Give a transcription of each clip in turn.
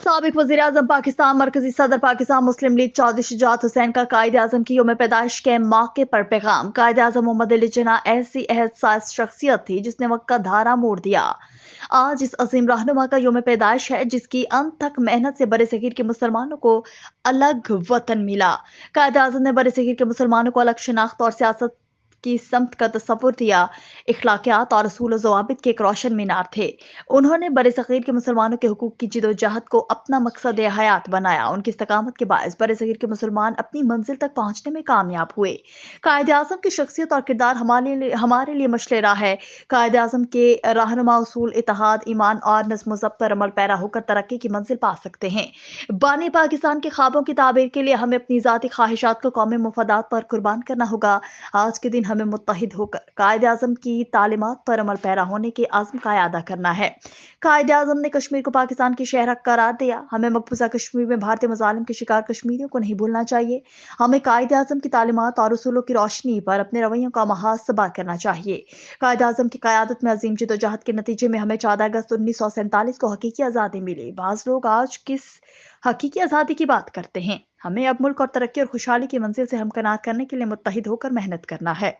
साबिक वज़ीर-ए-आज़म पाकिस्तान, मरकज़ी सदर पाकिस्तान मुस्लिम लीग चौधरी शुजाअत हुसैन का कायद-ए-आज़म की यौम पैदाइश के मौके पर पैगाम। कायद-ए-आज़म मोहम्मद अली जिन्नाह ऐसी एहसास शख्सियत थी जिसने वक्त का धारा मोड़ दिया। आज इस अजीम रहनुमा का यौम पैदाइश है जिसकी अनथक मेहनत से बड़े सगीर के मुसलमानों को अलग वतन मिला। कायद-ए-आज़म ने बड़े सगीर के मुसलमानों को अलग शनाख्त और सियासत की समत का तस्वुर दिया। इखलाकियात और असूल ज़वाबित के एक रोशन मीनार थे। उन्होंने बड़े सगीर के मुसलमानों के हुकूक की जिदोजहद को अपना मकसद हयात बनाया। उनकी इस्तकामत के बायस बड़े सगीर के मुसलमान अपनी मंजिल तक पहुंचने में कामयाब हुए। कायद आज़म की शख्सियत और किरदार हमारे लिए मशले राह है। कायद आज़म के रहनुमा उसूल इत्तेहाद, ईमान और नज़्म ज़ब्त पर अमल पैरा होकर तरक्की की मंजिल पा सकते हैं। बानी पाकिस्तान के ख्वाबों की ताबीर के लिए हमें अपनी ज़ाती ख्वाहिशात को कौमी मफादात पर कुर्बान करना होगा। आज के दिन हमें मुत्तहिद होकर कायद आज़म की तालीमात पर अमल पैरा होने के आज़म का अदा करना है। कायद आज़म ने कश्मीर को पाकिस्तान की शहर करार दिया। हमें मकबूजा कश्मीर में भारतीय मज़ालिम के शिकार कश्मीरियों को नहीं भूलना चाहिए। हमें कायद आज़म की तालीमात और उसूलों की रोशनी पर अपने रवैयों का मुहासबा करना चाहिए। कायद आज़म की क़यादत में अजीम जिदोजहद के नतीजे में हमें 14 अगस्त 1947 को हकीकी आज़ादी मिली। बाज़ लोग आज किस हकीकी आज़ादी की बात करते हैं। हमें अब मुल्क और तरक्की और खुशहाली की मंजिल से हमकनार करने के लिए मुत्तहिद होकर मेहनत करना है।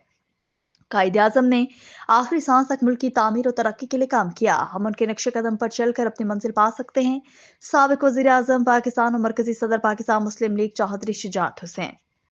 कायद आज़म ने आखिरी सांस तक मुल्क की तामीर और तरक्की के लिए काम किया। हम उनके नक्शे कदम पर चलकर अपनी मंजिल पा सकते हैं। साबिक वज़ीर आज़म पाकिस्तान और मरकज़ी सदर पाकिस्तान मुस्लिम लीग चौधरी शुजाअत हुसैन।